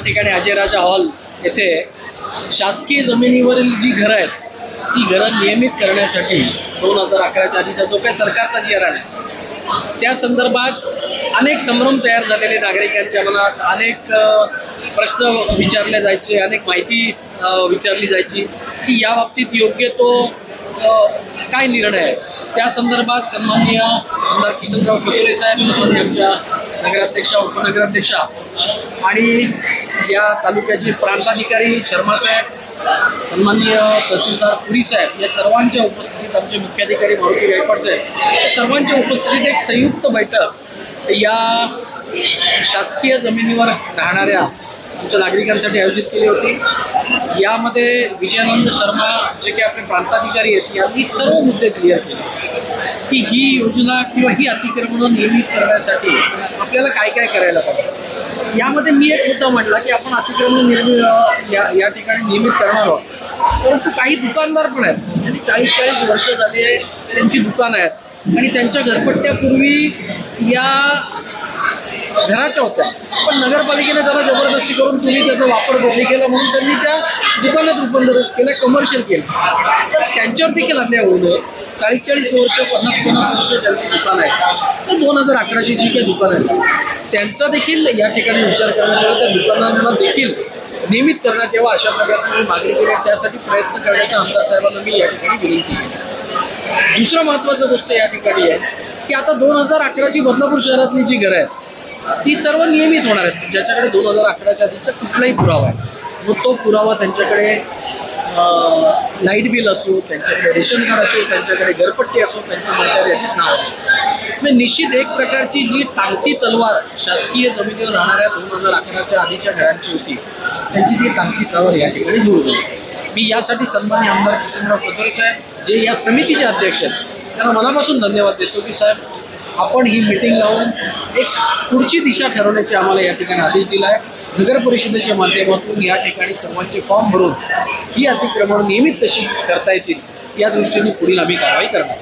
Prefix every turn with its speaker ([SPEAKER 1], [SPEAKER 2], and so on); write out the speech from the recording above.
[SPEAKER 1] ठिकाणी अजय राजा हॉल येथे शासकीय जमिनीवरील जी घरं आहेत ती घरं नियमित करण्यासाठी 2011च्या आधीचा जो काही सरकारचा जी आर आला त्या संदर्भात अनेक संभ्रम तयार झालेले नागरिकांच्या मनात, अनेक प्रश्न विचारले जायचे, अनेक माहिती विचारली जायची की या बाबतीत योग्य तो काय निर्णय आहे. त्या संदर्भात सन्माननीय आमदार किसनराव पतोले साहेब, सन्माननीय आमच्या नगराध्यक्षा, उपनगराध्यक्षा आणि या तालुक्याचे प्रांताधिकारी शर्मा साहेब, सन्माननीय तहसीलदार पुरी साहेब या सर्वांच्या उपस्थितीत, आमचे मुख्याधिकारी मारुती गायकवाड साहेब या सर्वांच्या उपस्थितीत एक संयुक्त बैठक या शासकीय जमिनीवर राहणाऱ्या आमच्या नागरिकांसाठी आयोजित केली होती. यामध्ये विजयानंद शर्मा जे काही आपले प्रांताधिकारी आहेत यांनी सर्व मुद्दे क्लिअर केले की ही योजना किंवा ही अतिक्रमणं नियमित करण्यासाठी आपल्याला काय काय करायला पाहिजे. यामध्ये मी एक मुद्दा मांडला की आपण अतिक्रमण या ठिकाणी नियमित करणार आहोत, परंतु काही दुकानदार पण आहेत आणि 40-40 वर्ष झाली त्यांची दुकानं आहेत आणि त्यांच्या घरपट्ट्यापूर्वी या घराच्या होत्या, पण नगरपालिकेने त्यांना जबरदस्ती करून तुम्ही त्याचा वापर बदली केला म्हणून त्यांनी त्या दुकानात रूपांतरित केलं, कमर्शियल केलं. तर त्यांच्यावर देखील अन्याय होऊ नये. 40-40 वर्ष, 50-50 वर्ष ज्यांची दुकानं आहेत, तर 2011ची जी काही दुकानं आहेत त्यांचा देखील या ठिकाणी विचार करण्यात यावा, त्या दुकानांना देखील नियमित करण्यात यावं अशा प्रकारची मी मागणी केली. त्यासाठी प्रयत्न करण्याचा आमदार साहेबांना मी या ठिकाणी विनंती केली. दुसरं महत्त्वाचं गोष्ट या ठिकाणी आहे की आता 2011ची बदलापूर शहरातली जी घरं आहेत ती सर्व नियमित होणार आहेत ज्याच्याकडे 2011च्या आधीचा कुठलाही पुरावा आहे. मग तो पुरावा त्यांच्याकडे लाईट बिल असो, त्यांच्याकडे रेशन कार्ड असो, त्यांच्याकडे घरपट्टी असो, त्यांच्या मतदार यादीत नाव असो, म्हणजे निश्चित एक प्रकारची जी टांगती तलवार शासकीय जमिनीवर राहणाऱ्या 2011च्या आधीच्या घरांची होती त्यांची ती टांगती तलवार या ठिकाणी दूर झाली. मी यासाठी सन्माननीय आमदार किसनराव पतोले साहेब जे या समितीचे अध्यक्ष आहेत त्यांना मनापासून धन्यवाद देतो की साहेब आपण ही मीटिंग लावून एक पुढची दिशा ठरवण्याची आम्हाला या ठिकाणी आदेश दिला आहे. नगर परिषदेच्या माध्यमातून या ठिकाणी सर्वांचे फॉर्म भरून ही अतिक्रमण नियमित कशी करता येतील या दृष्टीने पुढील आम्ही कारवाई करणार.